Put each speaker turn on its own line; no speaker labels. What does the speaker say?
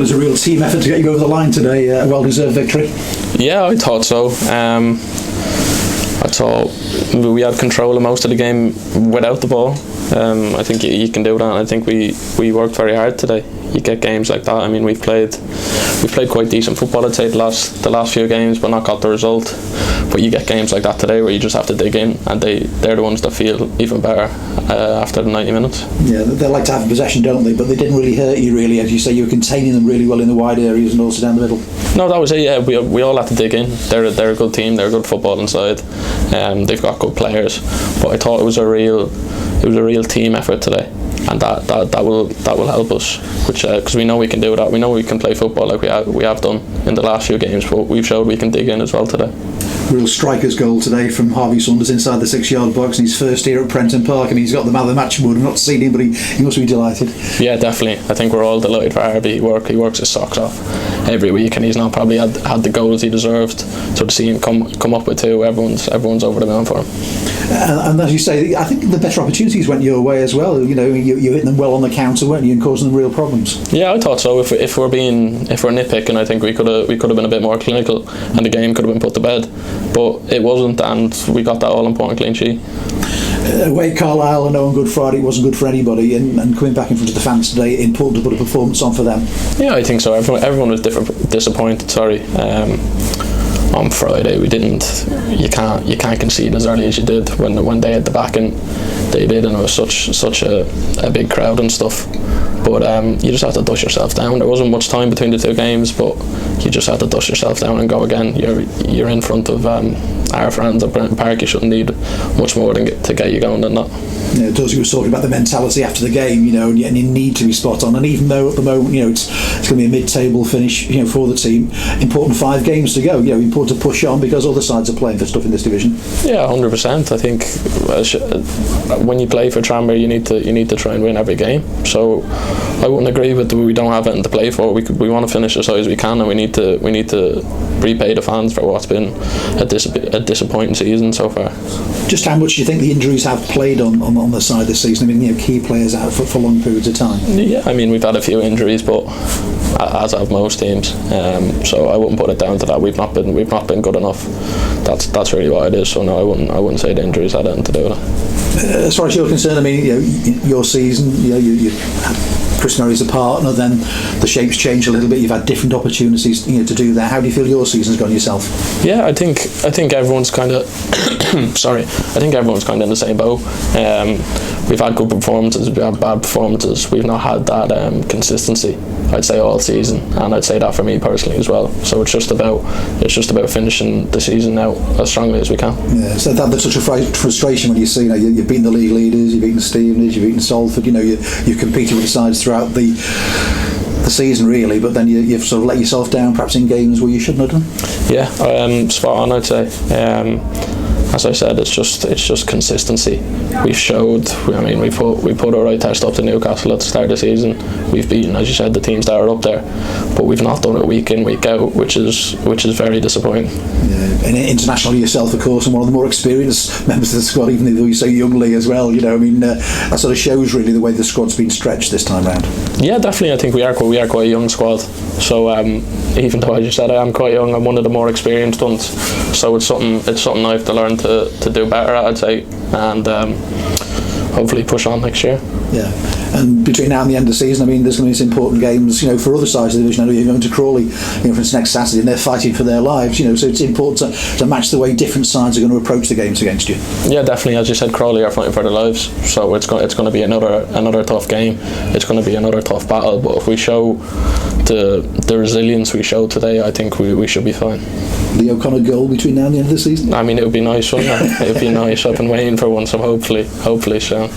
was a real team effort to get you over the line today. A well-deserved victory.
Yeah, I thought so. I thought we had control of most of the game without the ball. I think you can do that, and I think we worked very hard today. You get games like that. I mean, we've played quite decent football, I'd say, the last few games, but not got the result. But you get games like that today where you just have to dig in, and they're the ones that feel even better after the 90 minutes.
Yeah, they like to have possession, don't they? But they didn't really hurt you, really. As you say, you were containing them really well in the wide areas and also down the middle.
No, that was it. Yeah, we all had to dig in. They're a good team. They're a good football inside. They've got good players. But I thought it was a real team effort today, and that will help us, which because we know we can do that. We know we can play football like we have done in the last few games, but we've showed we can dig in as well today.
Real striker's goal today from Harvey Saunders inside the 6-yard box, and his first here at Prenton Park. I mean, he's got the man of the match award. I've not seen him, but he must be delighted.
Yeah, definitely. I think we're all delighted for Harvey. He works his socks off every week, and he's not probably had the goals he deserved. So to see him come up with two, everyone's over the moon for him.
And as you say, I think the better opportunities went your way as well. You know, you hit them well on the counter, weren't you, and causing them real problems.
Yeah, I thought so. If we're nitpicking, I think we could have been a bit more clinical, and the game could have been put to bed. But it wasn't, and we got that all important clean sheet.
Away Carlisle, I know on Good Friday it wasn't good for anybody, and coming back in front of the fans today, important to put a performance on for them.
Yeah, I think so. Everyone was disappointed. Sorry. On Friday we didn't. You can't concede as early as you did when they had the backing they did, and it was such a big crowd and stuff. But you just have to dust yourself down. There wasn't much time between the two games, but you just have to dust yourself down and go again. You're in front of our fans at Prenton Park. You shouldn't need much more to get you going than that.
You know, Dorsey was talking about the mentality after the game, you know, and you need to be spot on. And even though at the moment, you know, it's going to be a mid-table finish, you know, for the team, important 5 games to go. You know, important to push on because other sides are playing for stuff in this division.
Yeah, 100%. I think when you play for Tranmere, you need to try and win every game. So I wouldn't agree with we don't have anything to play for. We want to finish as high as we can, and we need to repay the fans for what's been a disappointing season so far.
Just how much do you think the injuries have played on the side this season? I mean, you know, key players out for long periods of time.
Yeah, I mean, we've had a few injuries, but as have most teams. So I wouldn't put it down to that. We've not been good enough. That's really what it is. So no, I wouldn't say the injuries had anything to do with it.
As far as you're concerned, I mean, you know, your season, you know, you Chris Murray's a partner, then the shape's changed a little bit. You've had different opportunities, you know, to do that. How do you feel your season's gone yourself?
Yeah, I think everyone's kind of sorry. I think everyone's kind of in the same boat. We've had good performances, we've had bad performances. We've not had that consistency, I'd say, all season, and I'd say that for me personally as well. So it's just about finishing the season out as strongly as we can. Yeah,
so that's such a frustration when you see, you know, you've beaten the league leaders, you've beaten Stevenage, you've beaten Salford. You know, you've competed with the sides throughout the season really, but then you've sort of let yourself down perhaps in games where you shouldn't have done.
Yeah, spot on, I'd say. As I said, it's just consistency. We've showed. I mean, we put our right test up to Newcastle at the start of the season. We've beaten, as you said, the teams that are up there, but we've not done it week in, week out, which is very disappointing.
Yeah, and internationally yourself, of course, and one of the more experienced members of the squad, even though you say youngly as well. You know, I mean, that sort of shows really the way the squad's been stretched this time round.
Yeah, definitely. I think we are quite a young squad. So even though, as you said, I am quite young, I'm one of the more experienced ones. So it's something I have to learn to do better at, I'd say, and hopefully push on next year.
Yeah, and between now and the end of the season, I mean, there's going to be some important games, you know, for other sides of the division. I know you're going to Crawley, you know, for instance, next Saturday, and they're fighting for their lives, you know, so it's important to match the way different sides are going to approach the games against you. Yeah,
definitely. As you said, Crawley are fighting for their lives, so it's going to be another tough game. It's going to be another tough battle, but if we show the resilience we showed today, I think we should be fine.
The O'Connor goal between now and the end of the season?
I mean, it would be nice, wouldn't it? It would be nice. I've been waiting for one, so hopefully soon.